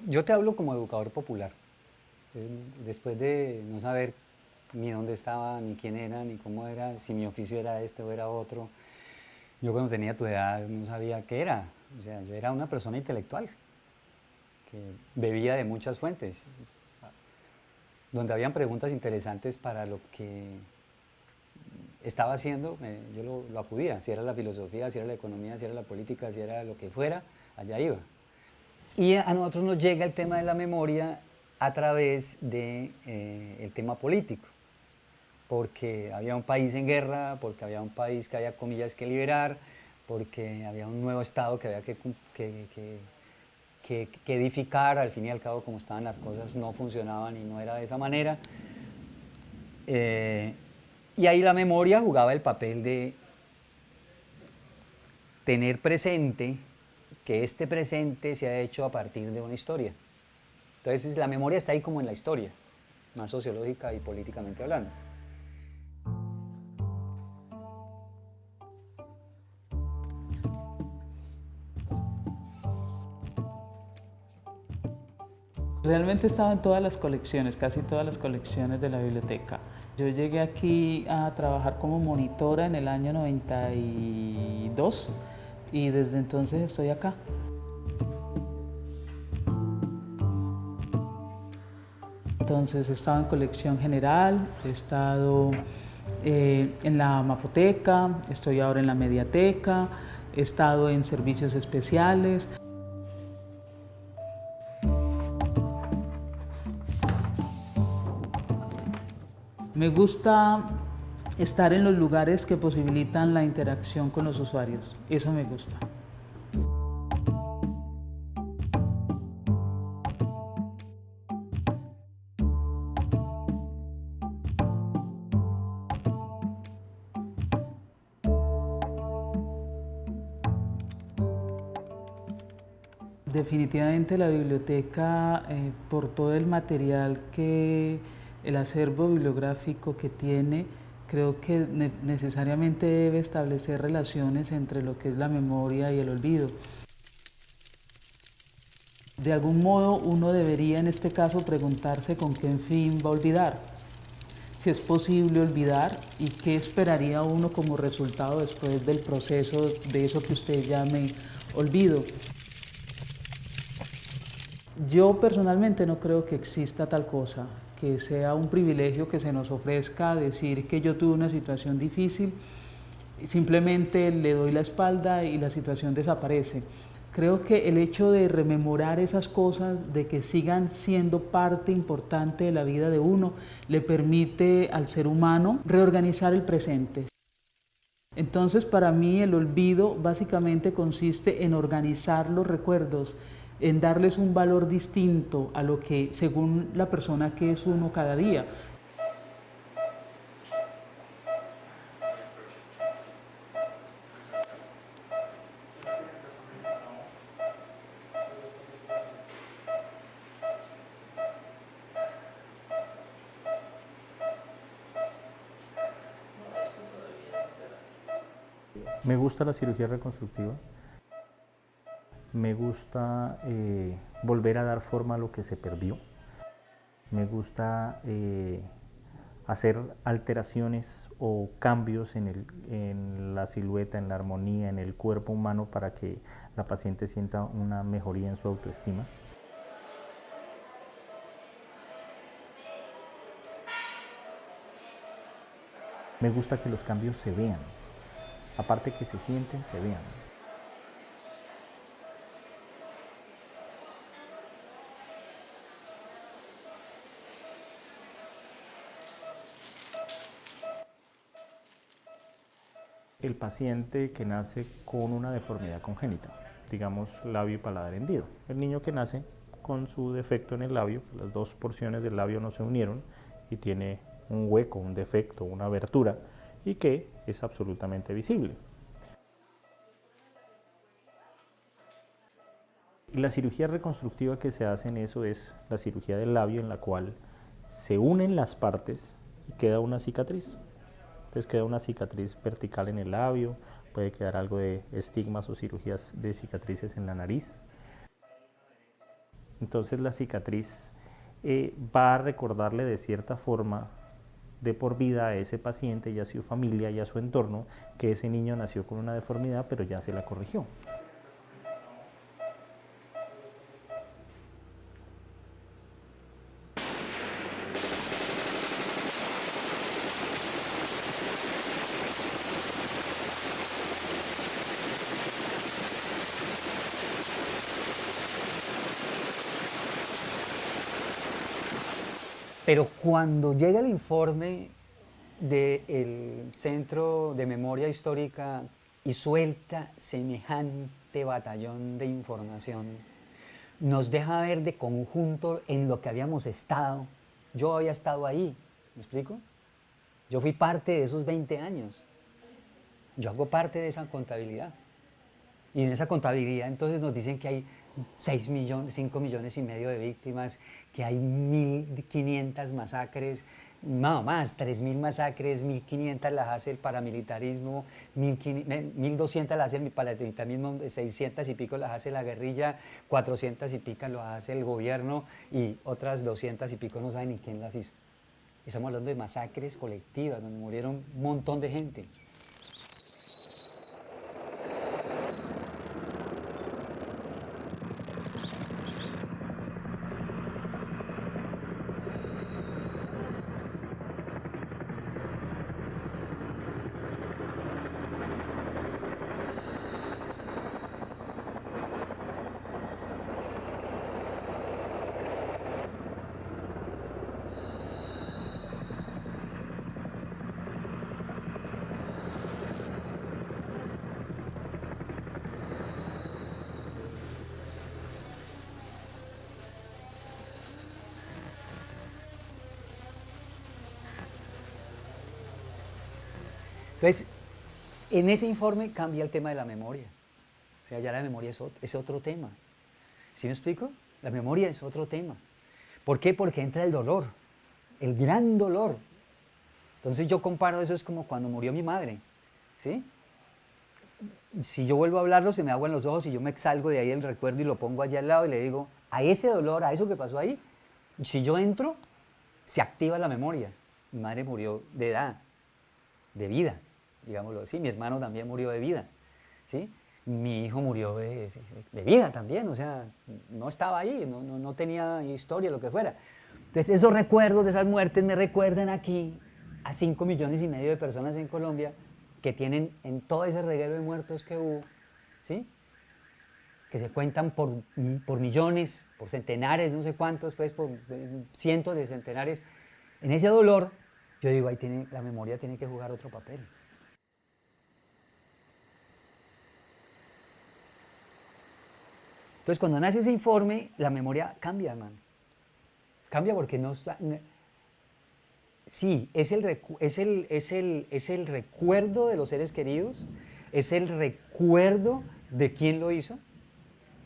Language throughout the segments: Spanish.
Yo te hablo como educador popular. Después de no saber ni dónde estaba, ni quién era, ni cómo era, si mi oficio era este o era otro, yo cuando tenía tu edad no sabía qué era. O sea, yo era una persona intelectual que bebía de muchas fuentes, donde habían preguntas interesantes para lo que estaba haciendo, yo lo acudía. Si era la filosofía, si era la economía, si era la política, si era lo que fuera, allá iba. Y a nosotros nos llega el tema de la memoria a través del tema político, porque había un país en guerra, porque había un país que había comillas que liberar, porque había un nuevo Estado que había que edificar. Al fin y al cabo, como estaban las cosas, no funcionaban y no era de esa manera. Eh, y ahí la memoria jugaba el papel de tener presente que este presente se ha hecho a partir de una historia. Entonces la memoria está ahí como en la historia, más sociológica y políticamente hablando. Realmente estaba en todas las colecciones, casi todas las colecciones de la biblioteca. Yo llegué aquí a trabajar como monitora en el año 92 y desde entonces estoy acá. Entonces he estado en colección general, he estado en la mapoteca, estoy ahora en la mediateca, he estado en servicios especiales. Me gusta estar en los lugares que posibilitan la interacción con los usuarios, eso me gusta. Definitivamente la biblioteca, por todo el material el acervo bibliográfico que tiene, creo que necesariamente debe establecer relaciones entre lo que es la memoria y el olvido. De algún modo uno debería en este caso preguntarse con qué fin va a olvidar, si es posible olvidar y qué esperaría uno como resultado después del proceso de eso que usted llame olvido. Yo personalmente no creo que exista tal cosa, que sea un privilegio que se nos ofrezca decir que yo tuve una situación difícil, simplemente le doy la espalda y la situación desaparece. Creo que el hecho de rememorar esas cosas, de que sigan siendo parte importante de la vida de uno, le permite al ser humano reorganizar el presente. Entonces, para mí el olvido básicamente consiste en organizar los recuerdos, en darles un valor distinto a lo que, según la persona que es uno cada día. Me gusta la cirugía reconstructiva, me gusta volver a dar forma a lo que se perdió, me gusta hacer alteraciones o cambios en la silueta, en la armonía, en el cuerpo humano para que la paciente sienta una mejoría en su autoestima. Me gusta que los cambios se vean, aparte que se sienten, se vean. El paciente que nace con una deformidad congénita, digamos labio y paladar hendido. El niño que nace con su defecto en el labio, las dos porciones del labio no se unieron y tiene un hueco, un defecto, una abertura y que es absolutamente visible. Y la cirugía reconstructiva que se hace en eso es la cirugía del labio en la cual se unen las partes y queda una cicatriz. Entonces queda una cicatriz vertical en el labio, puede quedar algo de estigmas o cirugías de cicatrices en la nariz. Entonces la cicatriz va a recordarle de cierta forma de por vida a ese paciente y a su familia y a su entorno que ese niño nació con una deformidad, pero ya se la corrigió. Pero cuando llega el informe del Centro de Memoria Histórica y suelta semejante batallón de información, nos deja ver de conjunto en lo que habíamos estado. Yo había estado ahí, ¿me explico? Yo fui parte de esos 20 años. Yo hago parte de esa contabilidad. Y en esa contabilidad entonces nos dicen que hay 6 millones, 5 millones y medio de víctimas, que hay 1.500 masacres, no más, 3.000 masacres, 1.500 las hace el paramilitarismo, 1.200 las hace el paramilitarismo, 600 y pico las hace la guerrilla, 400 y pico las hace el gobierno y otras 200 y pico no saben ni quién las hizo. Estamos hablando de masacres colectivas, donde murieron un montón de gente. Entonces, en ese informe cambia el tema de la memoria. O sea, ya la memoria es otro tema. ¿Sí me explico? La memoria es otro tema. ¿Por qué? Porque entra el dolor, el gran dolor. Entonces yo comparo eso, es como cuando murió mi madre, ¿sí? Si yo vuelvo a hablarlo, se me aguan los ojos y yo me salgo de ahí el recuerdo y lo pongo allá al lado y le digo, a ese dolor, a eso que pasó ahí, si yo entro, se activa la memoria. Mi madre murió de edad, de vida, digámoslo así. Mi hermano también murió de vida, ¿sí? Mi hijo murió de vida también, o sea, no estaba ahí, no tenía historia, lo que fuera. Entonces esos recuerdos de esas muertes me recuerdan aquí a 5 millones y medio de personas en Colombia que tienen en todo ese reguero de muertos que hubo, ¿sí? Que se cuentan por millones, por centenares, no sé cuántos, pues por cientos de centenares. En ese dolor, yo digo, ahí la memoria tiene que jugar otro papel. Entonces, cuando nace ese informe, la memoria cambia, hermano. Cambia porque no... Sí, es el recuerdo de los seres queridos, es el recuerdo de quién lo hizo,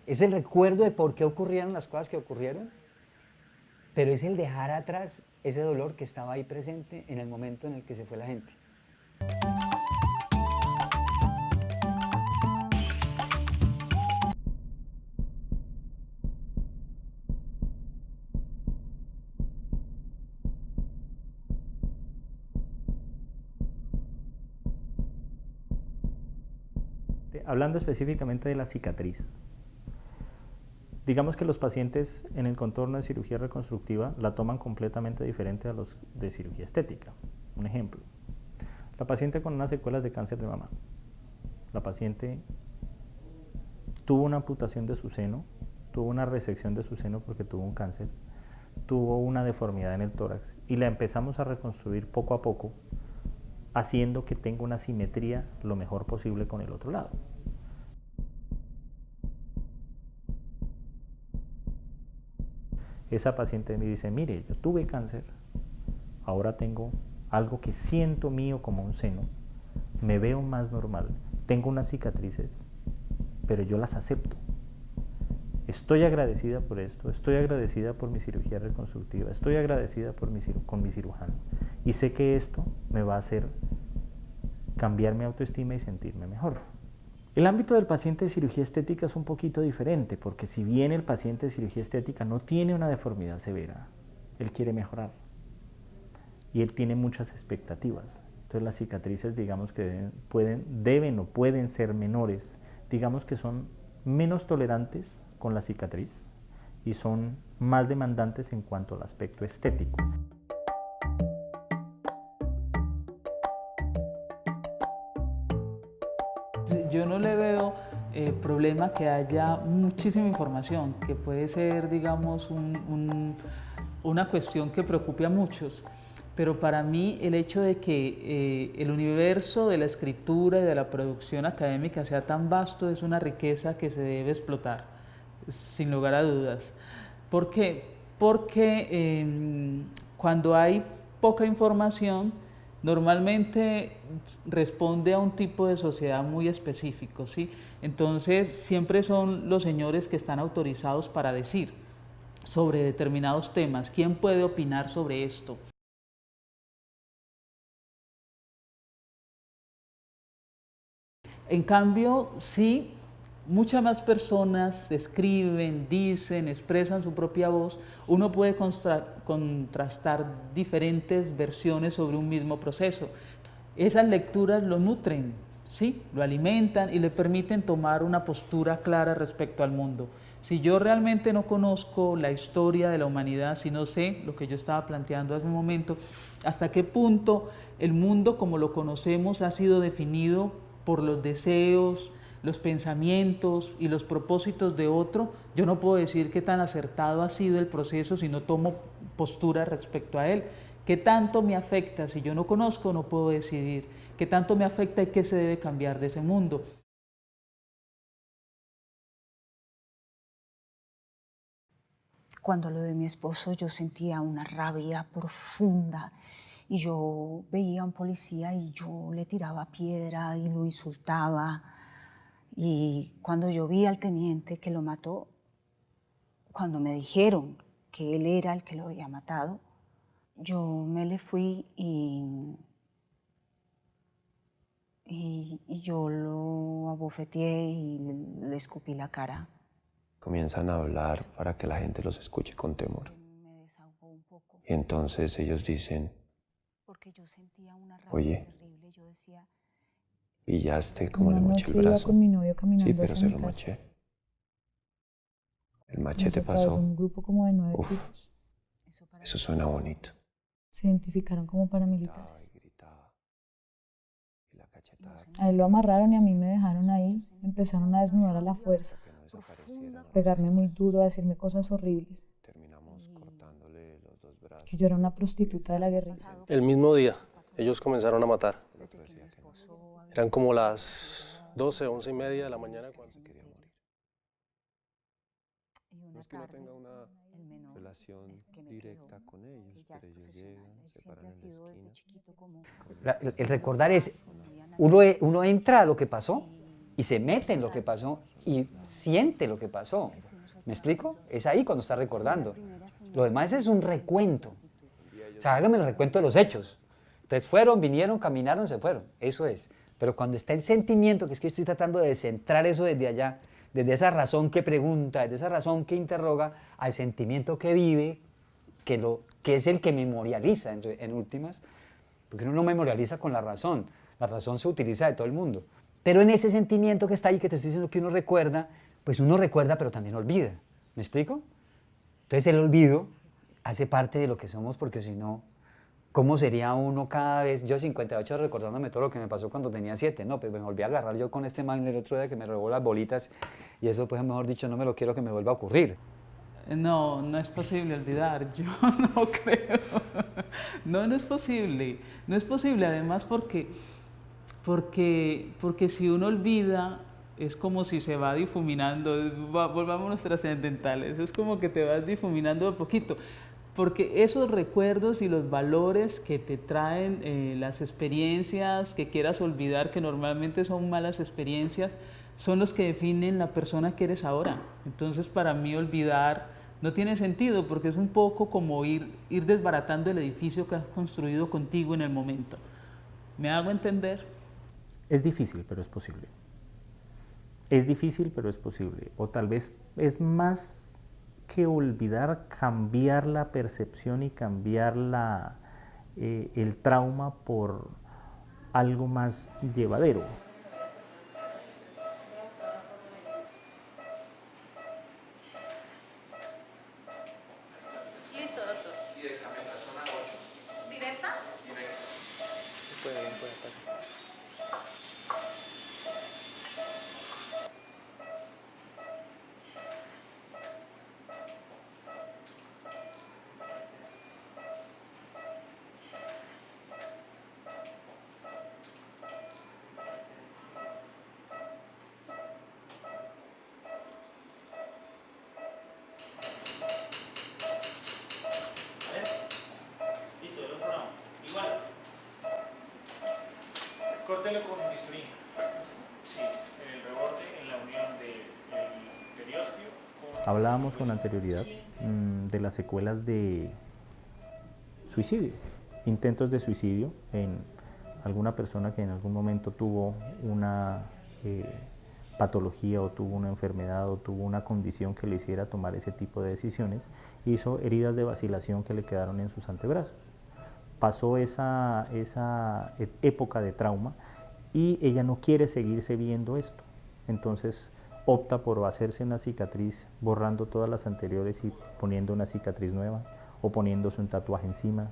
es el recuerdo de por qué ocurrieron las cosas que ocurrieron, pero es el dejar atrás ese dolor que estaba ahí presente en el momento en el que se fue la gente. Hablando específicamente de la cicatriz, digamos que los pacientes en el contorno de cirugía reconstructiva la toman completamente diferente a los de cirugía estética. Un ejemplo, la paciente con unas secuelas de cáncer de mama, la paciente tuvo una amputación de su seno, tuvo una resección de su seno porque tuvo un cáncer, tuvo una deformidad en el tórax y la empezamos a reconstruir poco a poco, haciendo que tenga una simetría lo mejor posible con el otro lado. Esa paciente me dice, mire, yo tuve cáncer, ahora tengo algo que siento mío como un seno, me veo más normal, tengo unas cicatrices, pero yo las acepto. Estoy agradecida por esto, estoy agradecida por mi cirugía reconstructiva, estoy agradecida con mi cirujano y sé que esto me va a hacer cambiar mi autoestima y sentirme mejor. El ámbito del paciente de cirugía estética es un poquito diferente, porque si bien el paciente de cirugía estética no tiene una deformidad severa, él quiere mejorar y él tiene muchas expectativas. Entonces las cicatrices, digamos que deben o pueden ser menores, digamos que son menos tolerantes con la cicatriz y son más demandantes en cuanto al aspecto estético. Yo no le veo problema que haya muchísima información, que puede ser, digamos, una cuestión que preocupe a muchos. Pero para mí el hecho de que el universo de la escritura y de la producción académica sea tan vasto es una riqueza que se debe explotar, sin lugar a dudas. ¿Por qué? Porque cuando hay poca información, normalmente responde a un tipo de sociedad muy específico, ¿sí? Entonces siempre son los señores que están autorizados para decir sobre determinados temas. ¿Quién puede opinar sobre esto? En cambio, sí, muchas más personas escriben, dicen, expresan su propia voz. Uno puede contrastar diferentes versiones sobre un mismo proceso. Esas lecturas lo nutren, ¿sí? Lo alimentan y le permiten tomar una postura clara respecto al mundo. Si yo realmente no conozco la historia de la humanidad, si no sé lo que yo estaba planteando hace un momento, hasta qué punto el mundo como lo conocemos ha sido definido por los deseos, los pensamientos y los propósitos de otro, yo no puedo decir qué tan acertado ha sido el proceso si no tomo postura respecto a él. ¿Qué tanto me afecta? Si yo no conozco, no puedo decidir. ¿Qué tanto me afecta y qué se debe cambiar de ese mundo? Cuando lo de mi esposo yo sentía una rabia profunda y yo veía a un policía y yo le tiraba piedra y lo insultaba. Y cuando yo vi al teniente que lo mató, cuando me dijeron que él era el que lo había matado, yo me le fui y yo lo abofeteé y le escupí la cara. Comienzan a hablar para que la gente los escuche con temor. Me desahogó un poco. Y entonces ellos dicen, Porque yo sentía una rabia oye, terrible. Yo decía, pillaste como le Una moché noche el iba brazo. con mi novio caminando Sí, pero hacia se mi lo casa. moché. El Nos machete atravesó pasó. un grupo como de 9 Uf, tipos. eso suena bonito. Se identificaron como paramilitares. Y gritaba. Y la cachetada. A él lo amarraron y a mí me dejaron ahí. Empezaron a desnudar a la fuerza, Que no desapareciera. pegarme muy duro, a decirme cosas horribles. Terminamos cortándole los dos brazos. Que yo era una prostituta de la guerrilla. El mismo día, ellos comenzaron a matar. El otro decía que no, Eran como las 12, 11:30 de la mañana. Cuando... se quería morir. y No una es que no tarde, tenga una el menor, relación el que me directa quedó, con ellos, que ya es pero ellos profesional, llegan, él se siempre paran ha en la sido desde esquina. chiquito como... El recordar es, uno entra a lo que pasó y se mete en lo que pasó y siente lo que pasó. ¿Me explico? Es ahí cuando está recordando. Lo demás es un recuento. O sea, hágame el recuento de los hechos. Entonces fueron, vinieron, caminaron, se fueron. Eso es. Pero cuando está el sentimiento, que es que estoy tratando de centrar eso desde allá, desde esa razón que pregunta, desde esa razón que interroga, al sentimiento que vive, que es el que memorializa en últimas, porque uno no memorializa con la razón se utiliza de todo el mundo. Pero en ese sentimiento que está ahí, que te estoy diciendo que uno recuerda, pues uno recuerda pero también olvida. ¿Me explico? Entonces el olvido hace parte de lo que somos, porque si no, ¿cómo sería uno cada vez? Yo 58 recordándome todo lo que me pasó cuando tenía 7, no, pues me volví a agarrar yo con este man el otro día que me robó las bolitas y eso pues mejor dicho no me lo quiero que me vuelva a ocurrir. No, no es posible olvidar, yo no creo. No, no es posible. No es posible, además porque si uno olvida, es como si se va difuminando, volvámonos trascendentales, es como que te vas difuminando de poquito. Porque esos recuerdos y los valores que te traen las experiencias que quieras olvidar, que normalmente son malas experiencias, son los que definen la persona que eres ahora. Entonces, para mí olvidar no tiene sentido, porque es un poco como ir desbaratando el edificio que has construido contigo en el momento. ¿Me hago entender? Es difícil, pero es posible. Es difícil, pero es posible. O tal vez es más que olvidar, cambiar la percepción y cambiar el trauma por algo más llevadero. Listo, doctor. Y de examen la zona 8. ¿Directa? Directo. Puede estar. Listo, del otro lado. Igual. Córtelo con bisturí. Sí, en el reborde, en la unión del periósteo. Hablábamos con anterioridad de las secuelas de suicidio, intentos de suicidio en alguna persona que en algún momento tuvo una patología o tuvo una enfermedad o tuvo una condición que le hiciera tomar ese tipo de decisiones, hizo heridas de vacilación que le quedaron en sus antebrazos. Pasó esa época de trauma y ella no quiere seguirse viendo esto, entonces opta por hacerse una cicatriz borrando todas las anteriores y poniendo una cicatriz nueva, o poniéndose un tatuaje encima,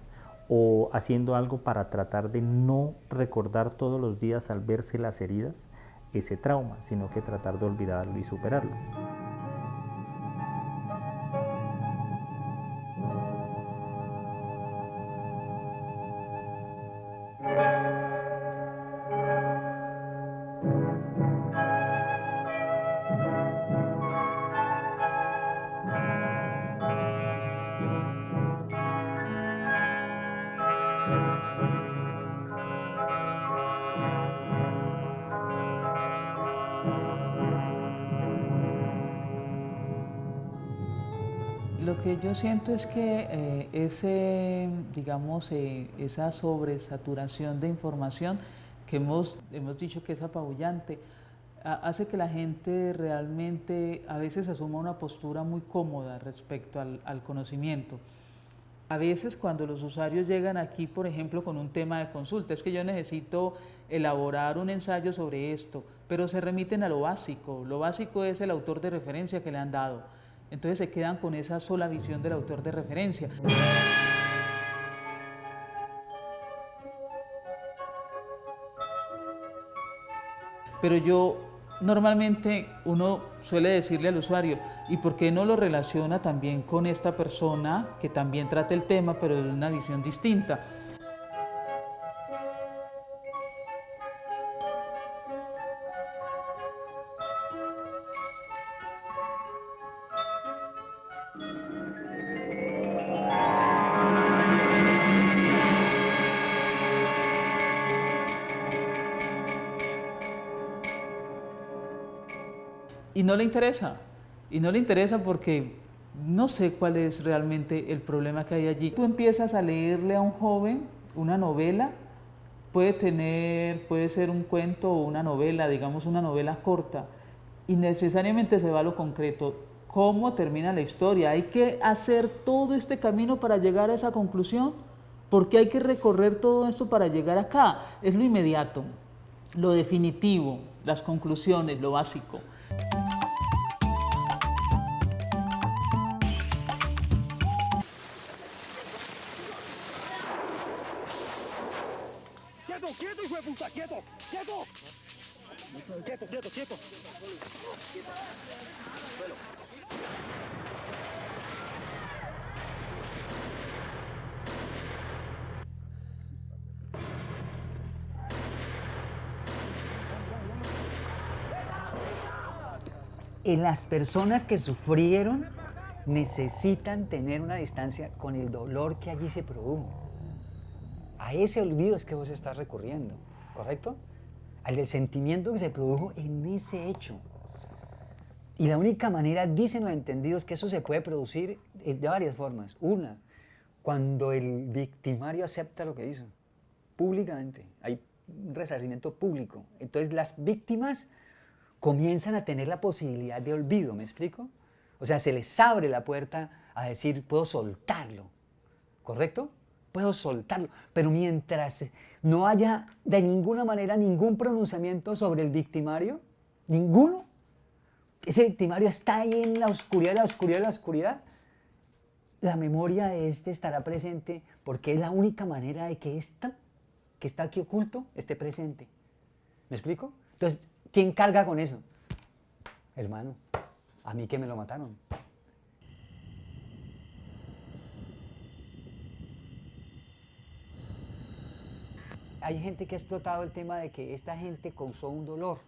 o haciendo algo para tratar de no recordar todos los días al verse las heridas ese trauma, sino que tratar de olvidarlo y superarlo. Lo que yo siento es que esa sobresaturación de información que hemos dicho que es apabullante, hace que la gente realmente a veces asuma una postura muy cómoda respecto al conocimiento. A veces cuando los usuarios llegan aquí, por ejemplo, con un tema de consulta, es que yo necesito elaborar un ensayo sobre esto, pero se remiten a lo básico. Lo básico es el autor de referencia que le han dado. Entonces se quedan con esa sola visión del autor de referencia. Pero normalmente uno suele decirle al usuario, ¿y por qué no lo relaciona también con esta persona que también trata el tema, pero de una visión distinta? Y no le interesa porque no sé cuál es realmente el problema que hay allí. Tú empiezas a leerle a un joven una novela, puede ser un cuento o una novela, digamos una novela corta, y necesariamente se va a lo concreto. ¿Cómo termina la historia? ¿Hay que hacer todo este camino para llegar a esa conclusión? ¿Por qué hay que recorrer todo esto para llegar acá? Es lo inmediato, lo definitivo, las conclusiones, lo básico. ¡Quieto, hijo de puta! ¡Quieto! ¡Quieto! ¡Quieto, quieto, quieto! Las personas que sufrieron necesitan tener una distancia con el dolor que allí se produjo. A ese olvido es que vos estás recurriendo, ¿correcto? Al del sentimiento que se produjo en ese hecho. Y la única manera, dicen los entendidos, que eso se puede producir es de varias formas. Una, cuando el victimario acepta lo que hizo, públicamente. Hay un resarcimiento público. Entonces las víctimas, comienzan a tener la posibilidad de olvido, ¿me explico? O sea, se les abre la puerta a decir, puedo soltarlo, ¿correcto? Puedo soltarlo, pero mientras no haya de ninguna manera ningún pronunciamiento sobre el victimario, ninguno, ese victimario está ahí en la oscuridad, la oscuridad, la oscuridad, la memoria de este estará presente porque es la única manera de que que está aquí oculto, esté presente. ¿Me explico? Entonces, ¿quién carga con eso? Hermano, a mí que me lo mataron. Hay gente que ha explotado el tema de que esta gente causó un dolor.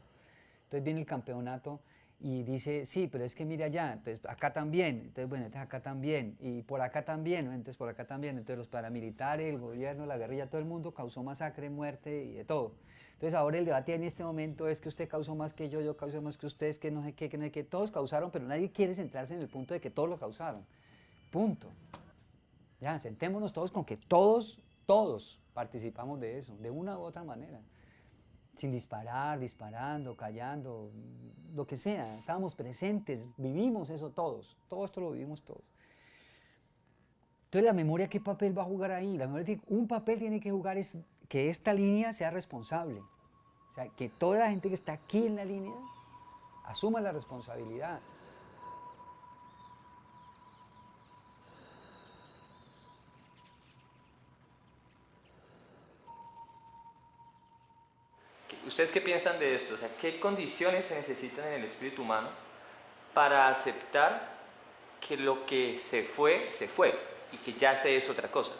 Entonces viene el campeonato y dice, sí, pero es que mira allá, entonces acá también, entonces bueno, entonces acá también, y por acá también, entonces por acá también, entonces los paramilitares, el gobierno, la guerrilla, todo el mundo causó masacre, muerte y de todo. Entonces ahora el debate en este momento es que usted causó más que yo causé más que ustedes, que no sé qué, que no sé qué, todos causaron, pero nadie quiere centrarse en el punto de que todos lo causaron. Punto. Ya, sentémonos todos con que todos participamos de eso, de una u otra manera. Sin disparar, disparando, callando, lo que sea, estábamos presentes, vivimos eso todos, todo esto lo vivimos todos. Entonces la memoria, ¿qué papel va a jugar ahí? La memoria, un papel tiene que jugar es que esta línea sea responsable, o sea, que toda la gente que está aquí en la línea asuma la responsabilidad. ¿Ustedes qué piensan de esto? O sea, ¿qué condiciones se necesitan en el espíritu humano para aceptar que lo que se fue y que ya se es otra cosa?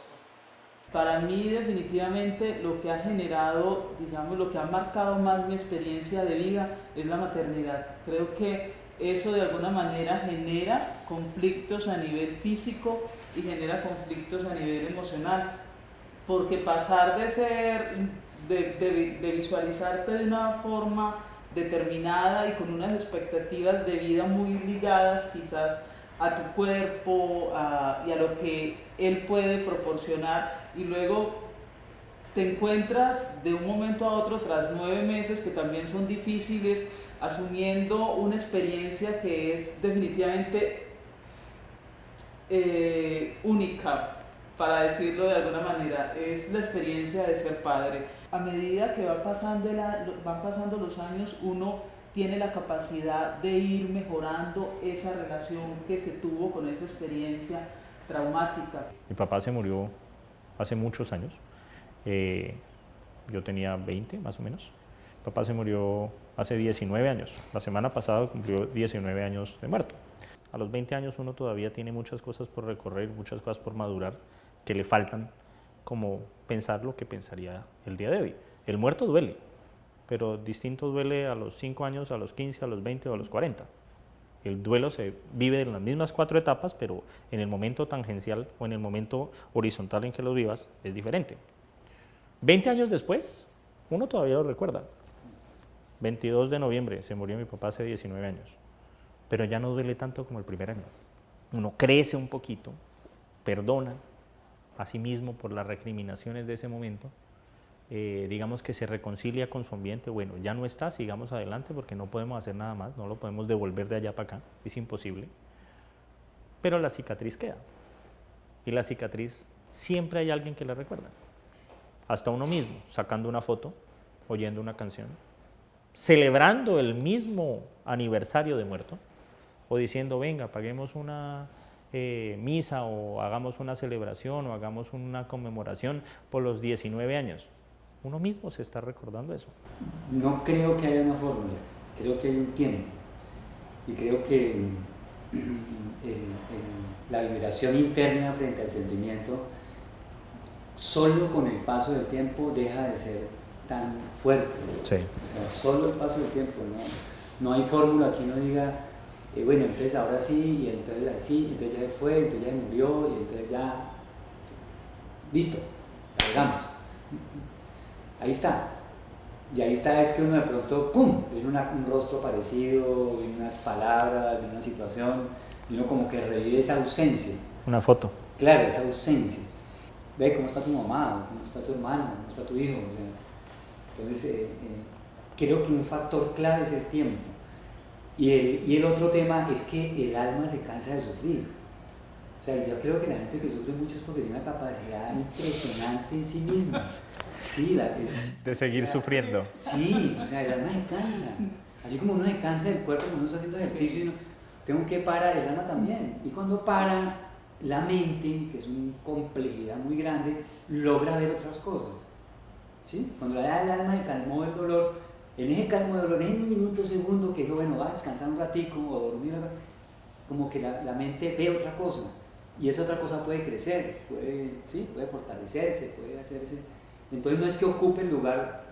Para mí definitivamente lo que ha generado, digamos, lo que ha marcado más mi experiencia de vida es la maternidad. Creo que eso de alguna manera genera conflictos a nivel físico y genera conflictos a nivel emocional, porque pasar de ser... De visualizarte de una forma determinada y con unas expectativas de vida muy ligadas quizás a tu cuerpo y a lo que él puede proporcionar, y luego te encuentras de un momento a otro, tras 9 meses que también son difíciles, asumiendo una experiencia que es definitivamente única, para decirlo de alguna manera, es la experiencia de ser padre. A medida que van pasando los años, uno tiene la capacidad de ir mejorando esa relación que se tuvo con esa experiencia traumática. Mi papá se murió hace muchos años, yo tenía 20 más o menos. Mi papá se murió hace 19 años, la semana pasada cumplió 19 años de muerto. A los 20 años uno todavía tiene muchas cosas por recorrer, muchas cosas por madurar, que le faltan, como pensar lo que pensaría el día de hoy. El muerto duele, pero distinto duele a los 5 años, a los 15, a los 20 o a los 40. El duelo se vive en las mismas 4 etapas, pero en el momento tangencial o en el momento horizontal en que lo vivas es diferente. 20 años después, uno todavía lo recuerda. 22 de noviembre se murió mi papá hace 19 años, pero ya no duele tanto como el primer año. Uno crece un poquito, perdona a sí mismo por las recriminaciones de ese momento, digamos que se reconcilia con su ambiente, bueno, ya no está, sigamos adelante porque no podemos hacer nada más, no lo podemos devolver de allá para acá, es imposible, pero la cicatriz queda, y la cicatriz siempre hay alguien que la recuerda, hasta uno mismo, sacando una foto, oyendo una canción, celebrando el mismo aniversario de muerto, o diciendo, venga, paguemos una misa o hagamos una celebración o hagamos una conmemoración por los 19 años. Uno mismo se está recordando eso. No creo que haya una fórmula, creo que hay un tiempo y creo que la liberación interna frente al sentimiento solo con el paso del tiempo deja de ser tan fuerte. Sí. O sea, solo el paso del tiempo, no hay fórmula que uno diga bueno, entonces ahora sí, y entonces así, entonces ya fue, entonces ya murió, y entonces ya, listo, llegamos. Ahí está. Y ahí está, es que uno de pronto, ¡pum!, viene un rostro parecido, viene unas palabras, viene una situación, y uno como que revive esa ausencia. Una foto. Claro, esa ausencia. Ve cómo está tu mamá, cómo está tu hermano, cómo está tu hijo. O sea, entonces, creo que un factor clave es el tiempo. Y el otro tema es que el alma se cansa de sufrir. O sea, yo creo que la gente que sufre mucho es porque tiene una capacidad impresionante en sí misma. Sí, de seguir sufriendo. Sí, o sea, el alma se cansa. Así como uno se cansa del cuerpo cuando uno está haciendo ejercicio y uno, tengo que parar, el alma también. Y cuando para, la mente, que es una complejidad muy grande, logra ver otras cosas. ¿Sí? Cuando el alma se calmó del dolor, en ese calmo de dolor, en un minuto, segundo, que dijo, bueno, va a descansar un ratico o dormir, como que la mente ve otra cosa. Y esa otra cosa puede crecer, puede fortalecerse, puede hacerse. Entonces no es que ocupe el lugar,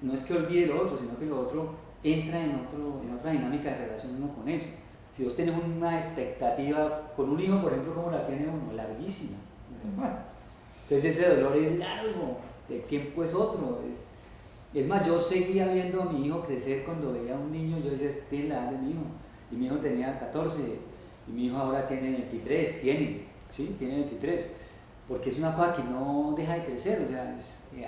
no es que olvide lo otro, sino que lo otro entra en otra dinámica de relación uno con eso. Si vos tenés una expectativa con un hijo, por ejemplo, como la tiene uno, larguísima. Entonces ese dolor es largo, el tiempo es otro. Es más, yo seguía viendo a mi hijo crecer cuando veía a un niño, yo decía, tiene la edad de mi hijo. Y mi hijo tenía 14, y mi hijo ahora tiene 23, tiene 23. Porque es una cosa que no deja de crecer, o sea,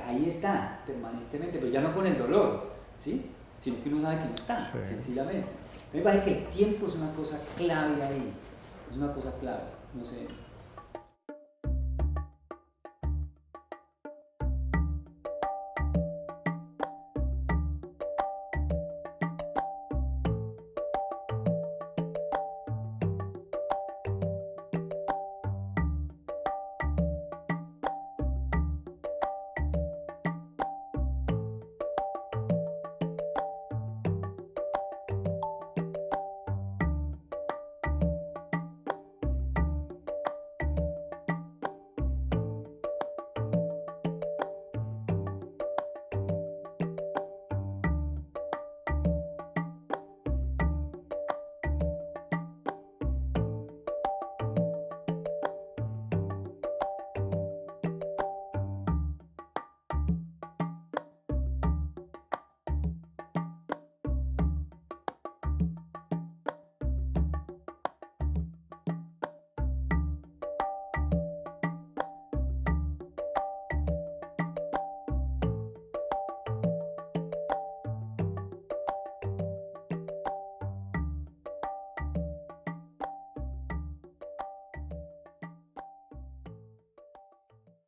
ahí está permanentemente, pero ya no con el dolor, ¿sí? Sino que uno sabe que no está, sencillamente. Me parece que el tiempo es una cosa clave ahí, es una cosa clave, no sé.